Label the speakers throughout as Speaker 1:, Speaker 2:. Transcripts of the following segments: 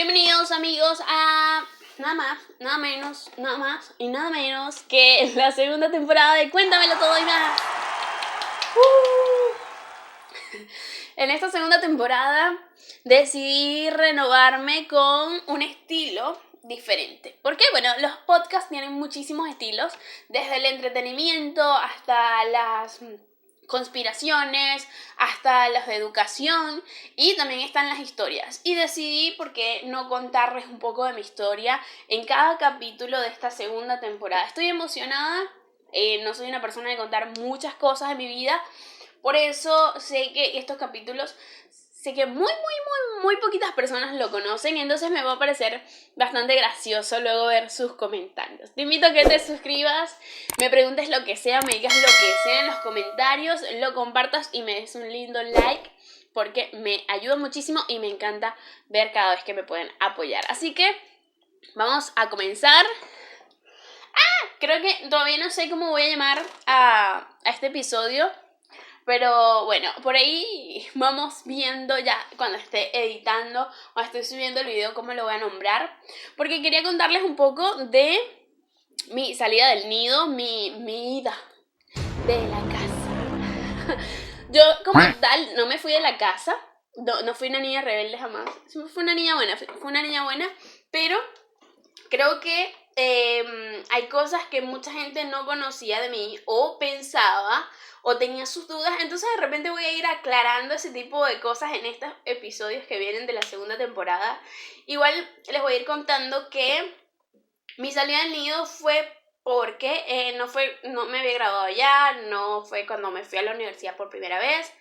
Speaker 1: Bienvenidos amigos a nada más, nada menos, nada más y nada menos que la segunda temporada de Cuéntamelo Todo y Más. En esta segunda temporada decidí renovarme con un estilo diferente. ¿Por qué? Bueno, los podcasts tienen muchísimos estilos, desde el entretenimiento hasta las conspiraciones, hasta los de educación, y también están las historias. Y decidí, ¿por qué no contarles un poco de mi historia en cada capítulo de esta segunda temporada? Estoy emocionada, no soy una persona de contar muchas cosas de mi vida, por eso sé que estos capítulos, sé que muy poquitas personas lo conocen, entonces me va a parecer bastante gracioso luego ver sus comentarios. Te invito a que te suscribas, me preguntes lo que sea, me digas lo que sea en los comentarios, lo compartas y me des un lindo like, porque me ayuda muchísimo y me encanta ver cada vez que me pueden apoyar. Así que vamos a comenzar. Creo que todavía no sé cómo voy a llamar a este episodio, pero bueno, por ahí vamos viendo ya cuando esté editando o esté subiendo el video cómo lo voy a nombrar. Porque quería contarles un poco de mi salida del nido, mi ida de la casa. Yo como tal no me fui de la casa, no fui una niña rebelde jamás. Fui una niña buena, pero creo que hay cosas que mucha gente no conocía de mí o pensaba o tenía sus dudas, entonces de repente voy a ir aclarando ese tipo de cosas en estos episodios que vienen de la segunda temporada. Igual les voy a ir contando que mi salida del nido fue porque no me había graduado ya, no fue cuando me fui a la universidad por primera vez.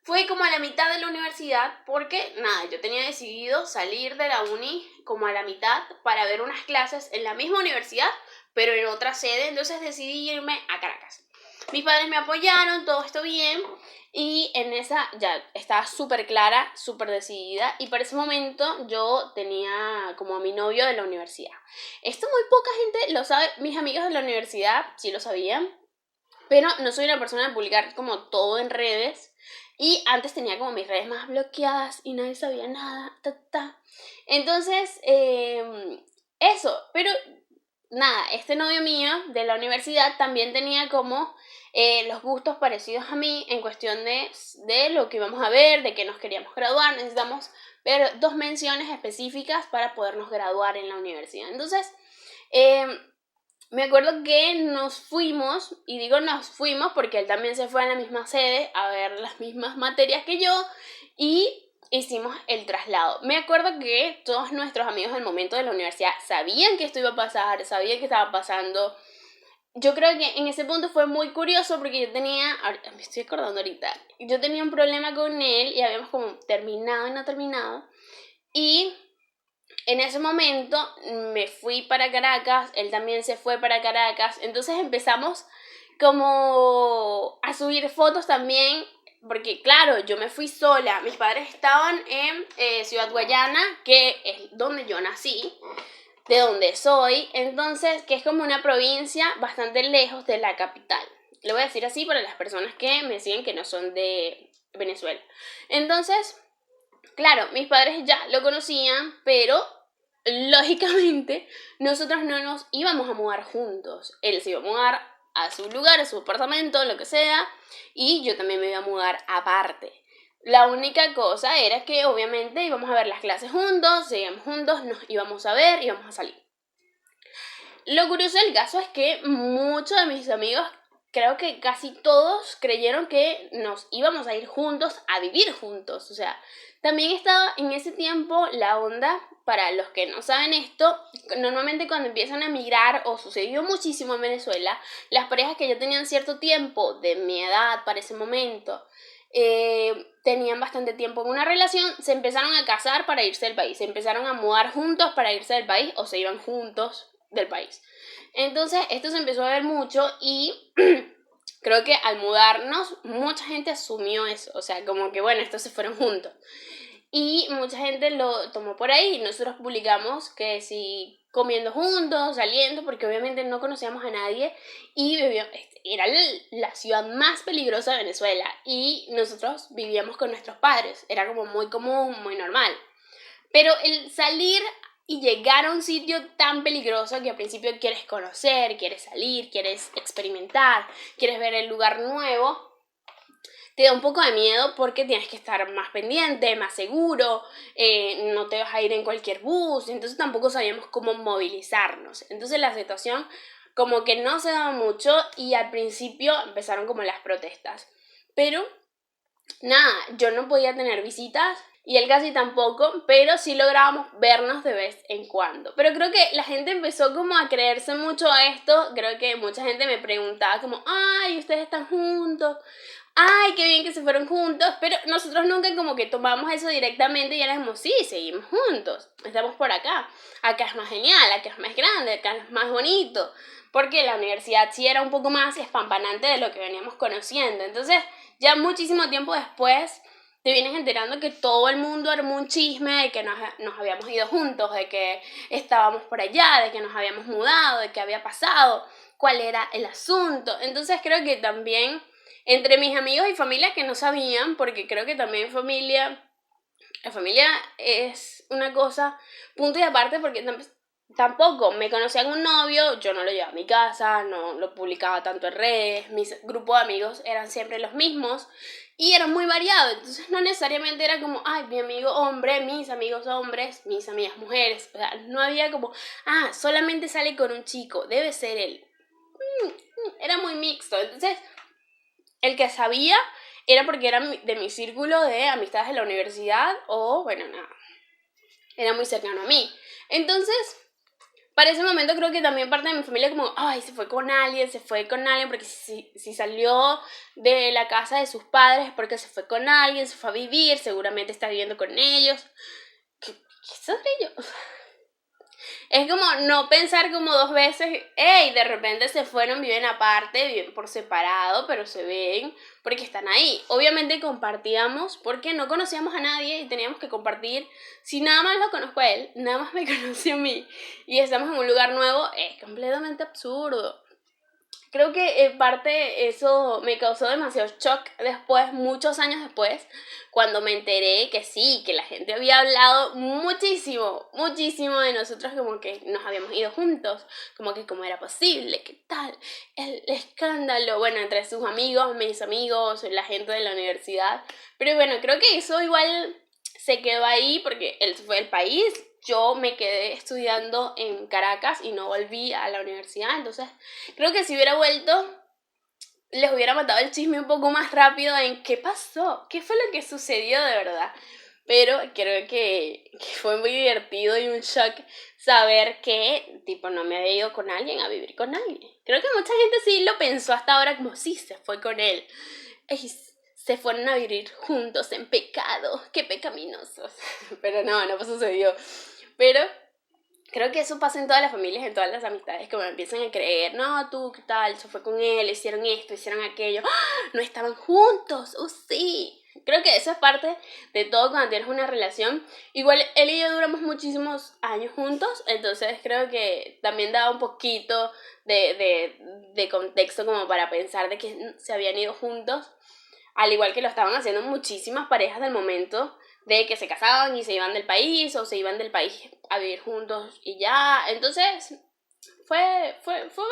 Speaker 1: Fue como a la mitad de la universidad porque, nada, yo tenía decidido salir de la uni como a la mitad para ver unas clases en la misma universidad, pero en otra sede, entonces decidí irme a Caracas. Mis padres me apoyaron, todo esto bien, y en esa ya estaba súper clara, súper decidida, y para ese momento yo tenía como a mi novio de la universidad. Esto muy poca gente lo sabe, mis amigos de la universidad sí lo sabían, pero no soy una persona de publicar como todo en redes. Y antes tenía como mis redes más bloqueadas y nadie sabía nada. Entonces, eso. Pero nada, este novio mío de la universidad también tenía como los gustos parecidos a mí en cuestión de lo que íbamos a ver, de que nos queríamos graduar. Necesitamos ver 2 menciones específicas para podernos graduar en la universidad. Entonces, me acuerdo que nos fuimos, y digo nos fuimos porque él también se fue a la misma sede a ver las mismas materias que yo, y hicimos el traslado. Me acuerdo que todos nuestros amigos del momento de la universidad sabían que esto iba a pasar, sabían que estaba pasando. Yo creo que en ese punto fue muy curioso porque yo tenía, me estoy acordando ahorita, yo tenía un problema con él y habíamos como terminado y no terminado, y en ese momento me fui para Caracas, él también se fue para Caracas, entonces empezamos como a subir fotos también, porque claro, yo me fui sola, mis padres estaban en Ciudad Guayana, que es donde yo nací, de donde soy, entonces que es como una provincia bastante lejos de la capital. Lo voy a decir así para las personas que me siguen que no son de Venezuela. Entonces, claro, mis padres ya lo conocían, pero lógicamente nosotros no nos íbamos a mudar juntos. Él se iba a mudar a su lugar, a su apartamento, lo que sea, y yo también me iba a mudar aparte. La única cosa era que obviamente íbamos a ver las clases juntos, seguíamos juntos, nos íbamos a ver, íbamos a salir. Lo curioso del caso es que muchos de mis amigos, creo que casi todos, creyeron que nos íbamos a ir juntos, a vivir juntos. O sea, también estaba en ese tiempo la onda, para los que no saben esto, normalmente cuando empiezan a migrar, o sucedió muchísimo en Venezuela, las parejas que ya tenían cierto tiempo de mi edad para ese momento, tenían bastante tiempo en una relación, se empezaron a casar para irse del país, se empezaron a mudar juntos para irse del país, o se iban juntos del país. Entonces esto se empezó a ver mucho y creo que al mudarnos mucha gente asumió eso, o sea, como que bueno, estos se fueron juntos. Y mucha gente lo tomó por ahí. Nosotros publicamos que si comiendo juntos, saliendo, porque obviamente no conocíamos a nadie y era la ciudad más peligrosa de Venezuela y nosotros vivíamos con nuestros padres. Era como muy común, muy normal. Pero el salir y llegar a un sitio tan peligroso que al principio quieres conocer, quieres salir, quieres experimentar, quieres ver el lugar nuevo, te da un poco de miedo porque tienes que estar más pendiente, más seguro, no te vas a ir en cualquier bus, entonces tampoco sabíamos cómo movilizarnos. Entonces la situación como que no se daba mucho y al principio empezaron como las protestas. Pero nada, yo no podía tener visitas y él casi tampoco, pero sí lográbamos vernos de vez en cuando. Pero creo que la gente empezó como a creerse mucho a esto, creo que mucha gente me preguntaba como, ay, ustedes están juntos, ay, qué bien que se fueron juntos, pero nosotros nunca como que tomamos eso directamente y era como, sí, seguimos juntos, estamos por acá es más genial, acá es más grande, acá es más bonito, porque la universidad sí era un poco más espampanante de lo que veníamos conociendo, entonces ya muchísimo tiempo después te vienes enterando que todo el mundo armó un chisme de que nos habíamos ido juntos, de que estábamos por allá, de que nos habíamos mudado, de que había pasado, cuál era el asunto. Entonces creo que también entre mis amigos y familia que no sabían, porque creo que también la familia es una cosa punto y aparte porque tampoco me conocían un novio, yo no lo llevaba a mi casa, no lo publicaba tanto en redes, mis grupos de amigos eran siempre los mismos y eran muy variados, entonces no necesariamente era como, ay, mi amigo hombre, mis amigos hombres, mis amigas mujeres, o sea, no había como, solamente sale con un chico, debe ser él. Era muy mixto, entonces el que sabía era porque era de mi círculo de amistades de la universidad o, bueno, nada, era muy cercano a mí. Entonces, para ese momento creo que también parte de mi familia como, ay, se fue con alguien, porque si salió de la casa de sus padres porque se fue con alguien, se fue a vivir, seguramente está viviendo con ellos. ¿Qué sobre ellos? Es como no pensar como dos veces, hey, de repente se fueron, viven aparte, viven por separado, pero se ven porque están ahí. Obviamente compartíamos porque no conocíamos a nadie y teníamos que compartir. Si nada más lo conozco a él, nada más me conoce a mí y estamos en un lugar nuevo, es completamente absurdo. Creo que en parte eso me causó demasiado shock después, muchos años después, cuando me enteré que sí, que la gente había hablado muchísimo de nosotros, como que nos habíamos ido juntos, como que cómo era posible, qué tal, el escándalo, bueno, entre sus amigos, mis amigos, la gente de la universidad, pero bueno, creo que eso igual se quedó ahí porque él fue el país. Yo me quedé estudiando en Caracas y no volví a la universidad, entonces creo que si hubiera vuelto les hubiera matado el chisme un poco más rápido en qué pasó, qué fue lo que sucedió de verdad. Pero creo que fue muy divertido y un shock saber que, tipo, no me había ido con alguien a vivir con alguien. Creo que mucha gente sí lo pensó hasta ahora como, sí, se fue con él. Y se fueron a vivir juntos en pecado, qué pecaminosos. Pero no sucedió. Pero creo que eso pasa en todas las familias, en todas las amistades, que me empiezan a creer, no, tú, ¿qué tal? Se fue con él, hicieron esto, hicieron aquello. ¡Ah! No estaban juntos, sí. Creo que eso es parte de todo cuando tienes una relación. Igual él y yo duramos muchísimos años juntos, entonces creo que también daba un poquito de contexto como para pensar de que se habían ido juntos, al igual que lo estaban haciendo muchísimas parejas del momento, de que se casaban y se iban del país o se iban del país a vivir juntos y ya. Entonces fue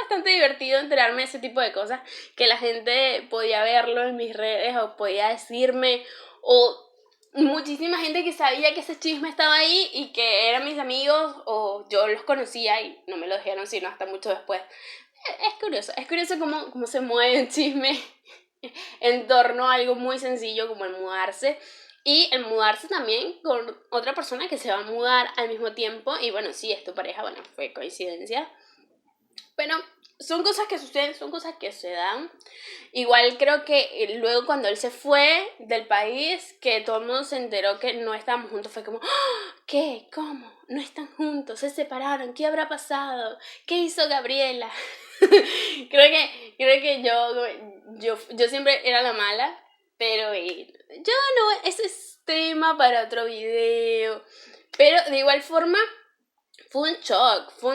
Speaker 1: bastante divertido enterarme de ese tipo de cosas, que la gente podía verlo en mis redes o podía decirme, o muchísima gente que sabía que ese chisme estaba ahí y que eran mis amigos o yo los conocía y no me lo dijeron sino hasta mucho después. Es curioso cómo se mueve el chisme en torno a algo muy sencillo como el mudarse. Y el mudarse también con otra persona que se va a mudar al mismo tiempo. Y bueno, sí, es tu pareja, bueno, fue coincidencia. Pero son cosas que suceden, son cosas que se dan. Igual creo que luego cuando él se fue del país, que todo el mundo se enteró que no estábamos juntos, fue como, ¡oh! ¿Qué? ¿Cómo? No están juntos, se separaron, ¿qué habrá pasado? ¿Qué hizo Gabriela? creo que yo siempre era la mala, pero yo no, ese es tema para otro video. Pero de igual forma, fue un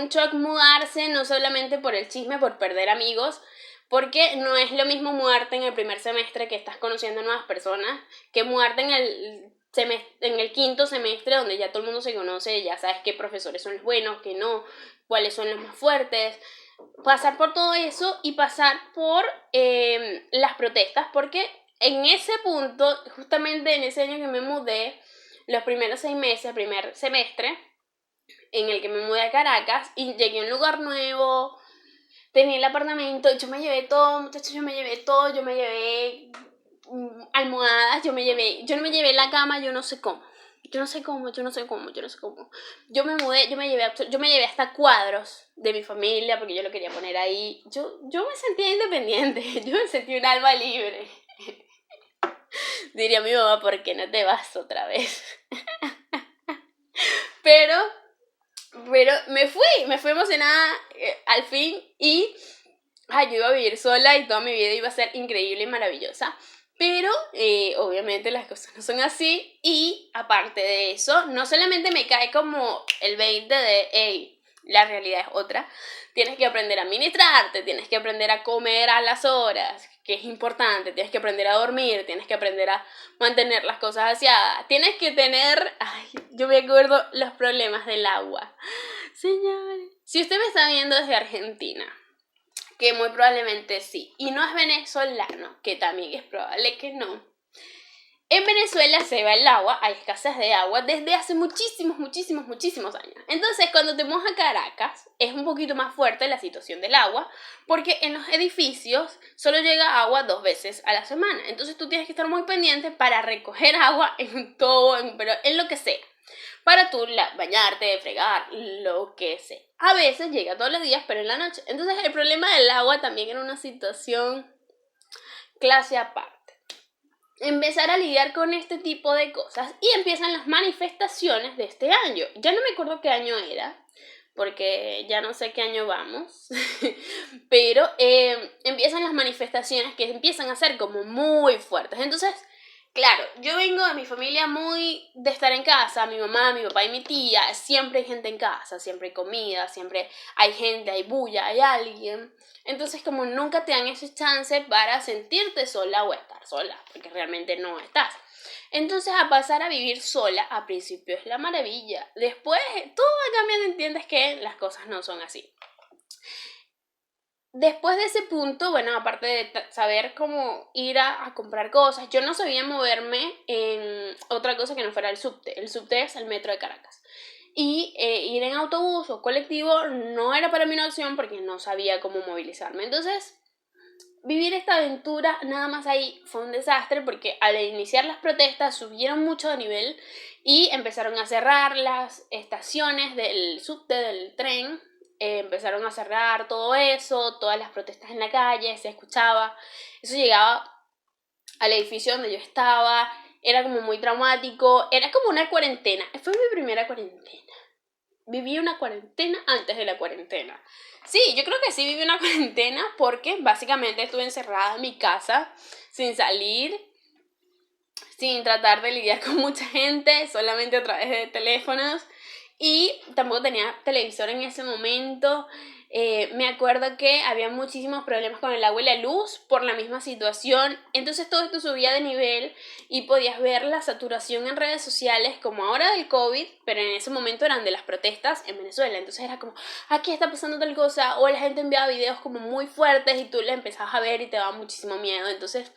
Speaker 1: shock mudarse, no solamente por el chisme, por perder amigos, porque no es lo mismo mudarte en el primer semestre que estás conociendo nuevas personas, que mudarte en el en el quinto semestre, donde ya todo el mundo se conoce, ya sabes qué profesores son los buenos, qué no, cuáles son los más fuertes. Pasar por todo eso y pasar por las protestas, porque en ese punto, justamente en ese año que me mudé, los primeros 6 meses, primer semestre, en el que me mudé a Caracas y llegué a un lugar nuevo, tenía el apartamento, yo me llevé todo, muchachos, yo me llevé almohadas, yo no me llevé la cama, yo no sé cómo. Yo me mudé, yo me llevé hasta cuadros de mi familia porque yo lo quería poner ahí. Yo me sentía independiente, yo me sentía un alma libre. Diría mi mamá, ¿por qué no te vas otra vez? Pero me fui emocionada al fin y yo iba a vivir sola y toda mi vida iba a ser increíble y maravillosa. Pero obviamente las cosas no son así y aparte de eso, no solamente me cae como el 20 de, hey, la realidad es otra, tienes que aprender a administrarte, tienes que aprender a comer a las horas, que es importante, tienes que aprender a dormir, tienes que aprender a mantener las cosas aseadas, tienes que tener, yo me acuerdo los problemas del agua. Señores, si usted me está viendo desde Argentina, que muy probablemente sí, y no es venezolano, que también es probable que no, en Venezuela se va el agua, hay escasez de agua desde hace muchísimos años. Entonces, cuando te mudas a Caracas, es un poquito más fuerte la situación del agua, porque en los edificios solo llega agua 2 veces a la semana. Entonces, tú tienes que estar muy pendiente para recoger agua pero en lo que sea. Para tú bañarte, fregar, lo que sea. A veces llega todos los días, pero en la noche. Entonces, el problema del agua también era una situación clase aparte. Empezar a lidiar con este tipo de cosas y empiezan las manifestaciones de este año. Ya no me acuerdo qué año era, porque ya no sé qué año vamos, pero empiezan las manifestaciones que empiezan a ser como muy fuertes. Entonces, claro, yo vengo de mi familia muy de estar en casa, mi mamá, mi papá y mi tía, siempre hay gente en casa, siempre hay comida, siempre hay gente, hay bulla, hay alguien. Entonces, como nunca te dan ese chance para sentirte sola o estar sola, porque realmente no estás. Entonces, a pasar a vivir sola, a principio es la maravilla. Después, todo va cambiando, entiendes que las cosas no son así. Después de ese punto, bueno, aparte de saber cómo ir a comprar cosas, yo no sabía moverme en otra cosa que no fuera el subte. El subte es el metro de Caracas. Y ir en autobús o colectivo no era para mí una opción porque no sabía cómo movilizarme. Entonces, vivir esta aventura nada más ahí fue un desastre porque al iniciar las protestas subieron mucho de nivel y empezaron a cerrar las estaciones del subte, del tren. Empezaron a cerrar todo eso, todas las protestas en la calle, se escuchaba. Eso llegaba al edificio donde yo estaba, era como muy traumático, era como una cuarentena. Fue mi primera cuarentena. Viví una cuarentena antes de la cuarentena. Sí, yo creo que sí viví una cuarentena porque básicamente estuve encerrada en mi casa sin salir, sin tratar de lidiar con mucha gente, solamente a través de teléfonos. Y tampoco tenía televisor en ese momento. Me acuerdo que había muchísimos problemas con el agua y la luz por la misma situación. Entonces todo esto subía de nivel y podías ver la saturación en redes sociales como ahora del COVID, pero en ese momento eran de las protestas en Venezuela. Entonces era como, aquí está pasando tal cosa, o la gente enviaba videos como muy fuertes y tú la empezabas a ver y te daba muchísimo miedo. Entonces,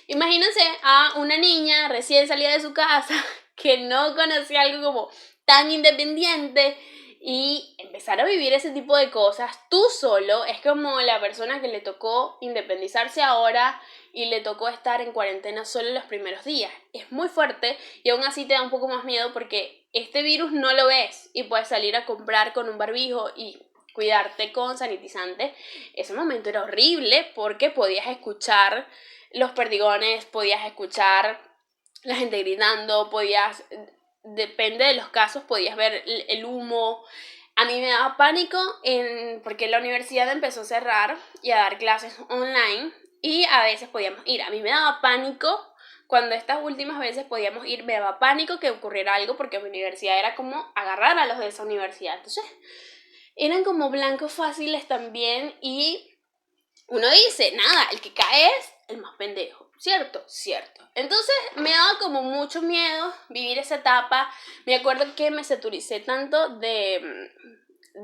Speaker 1: imagínense a una niña recién salida de su casa que no conocía algo como tan independiente y empezar a vivir ese tipo de cosas tú solo. Es como la persona que le tocó independizarse ahora y le tocó estar en cuarentena solo los primeros días. Es muy fuerte y aún así te da un poco más miedo porque este virus no lo ves y puedes salir a comprar con un barbijo y cuidarte con sanitizante. Ese momento era horrible porque podías escuchar los perdigones, podías escuchar la gente gritando, depende de los casos, podías ver el humo. A mí me daba pánico porque la universidad empezó a cerrar y a dar clases online y a veces podíamos ir. A mí me daba pánico cuando estas últimas veces podíamos ir, me daba pánico que ocurriera algo porque mi universidad era como agarrar a los de esa universidad. Entonces, eran como blancos fáciles también y uno dice, nada, el que cae es el más pendejo. Cierto. Entonces me daba como mucho miedo vivir esa etapa. Me acuerdo que me saturicé tanto de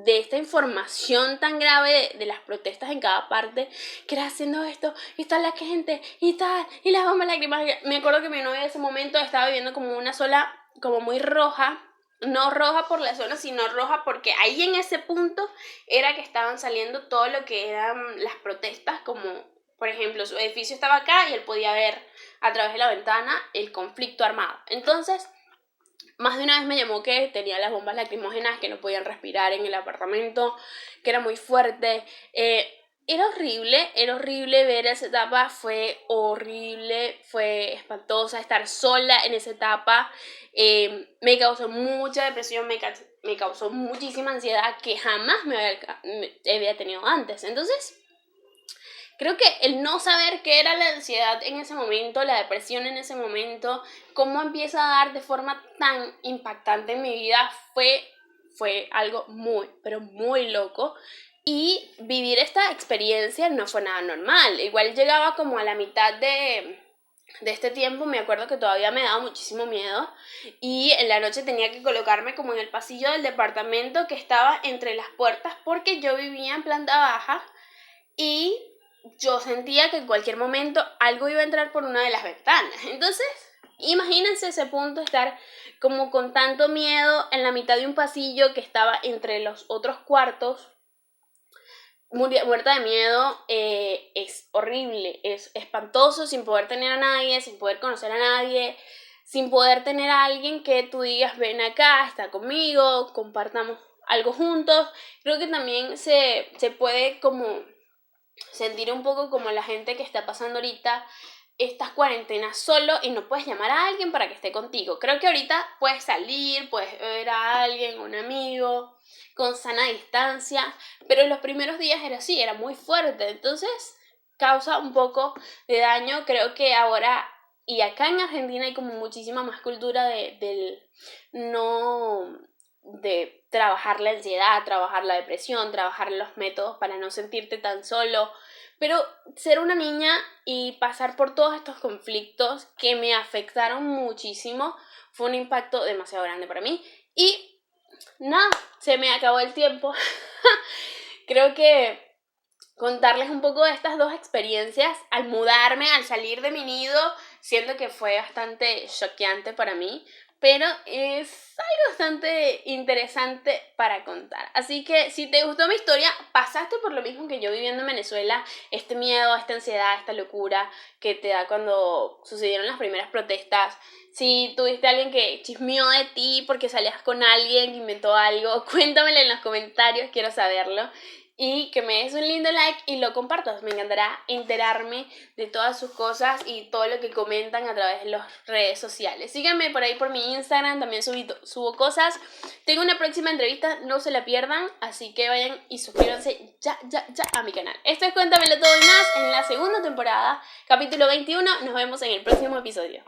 Speaker 1: esta información tan grave de las protestas en cada parte, que era haciendo esto, y está la gente, y tal, y las bombas lacrimógenas. Me acuerdo que mi novia en ese momento estaba viviendo como una sola, como muy roja, no roja por la zona, sino roja porque ahí en ese punto era que estaban saliendo todo lo que eran las protestas, como por ejemplo su edificio estaba acá y él podía ver a través de la ventana el conflicto armado. Entonces más de una vez me llamó que tenía las bombas lacrimógenas, que no podían respirar en el apartamento, que era muy fuerte. Era horrible ver esa etapa, fue horrible, fue espantosa estar sola en esa etapa. Me causó mucha depresión, me causó muchísima ansiedad que jamás me había tenido antes. Entonces, creo que el no saber qué era la ansiedad en ese momento, la depresión en ese momento, cómo empieza a dar de forma tan impactante en mi vida, fue algo muy, pero muy loco. Y vivir esta experiencia no fue nada normal. Igual llegaba como a la mitad de este tiempo, me acuerdo que todavía me daba muchísimo miedo y en la noche tenía que colocarme como en el pasillo del departamento que estaba entre las puertas porque yo vivía en planta baja y yo sentía que en cualquier momento algo iba a entrar por una de las ventanas. Entonces, imagínense ese punto, estar como con tanto miedo en la mitad de un pasillo que estaba entre los otros cuartos, muerta de miedo. Es horrible, es espantoso, sin poder tener a nadie, sin poder conocer a nadie, sin poder tener a alguien que tú digas, ven acá, está conmigo, compartamos algo juntos. Creo que también se puede como sentir un poco como la gente que está pasando ahorita estas cuarentenas solo y no puedes llamar a alguien para que esté contigo. Creo que ahorita puedes salir, puedes ver a alguien, un amigo, con sana distancia, pero en los primeros días era así, era muy fuerte, entonces causa un poco de daño. Creo que ahora y acá en Argentina hay como muchísima más cultura de trabajar la ansiedad, trabajar la depresión, trabajar los métodos para no sentirte tan solo. Pero ser una niña y pasar por todos estos conflictos que me afectaron muchísimo fue un impacto demasiado grande para mí. Y nada, se me acabó el tiempo. Creo que contarles un poco de estas dos experiencias al mudarme, al salir de mi nido, siento que fue bastante choqueante para mí, pero es algo bastante interesante para contar. Así que si te gustó mi historia, pasaste por lo mismo que yo viviendo en Venezuela, este miedo, esta ansiedad, esta locura que te da cuando sucedieron las primeras protestas. Si tuviste a alguien que chismeó de ti porque salías con alguien que inventó algo, cuéntamelo en los comentarios, quiero saberlo. Y que me des un lindo like y lo compartas. Me encantará enterarme de todas sus cosas y todo lo que comentan a través de las redes sociales. Síganme por ahí por mi Instagram, también subo cosas. Tengo una próxima entrevista, no se la pierdan, así que vayan y suscríbanse ya a mi canal. Esto es Cuéntamelo Todo y Más en la segunda temporada, capítulo 21. Nos vemos en el próximo episodio.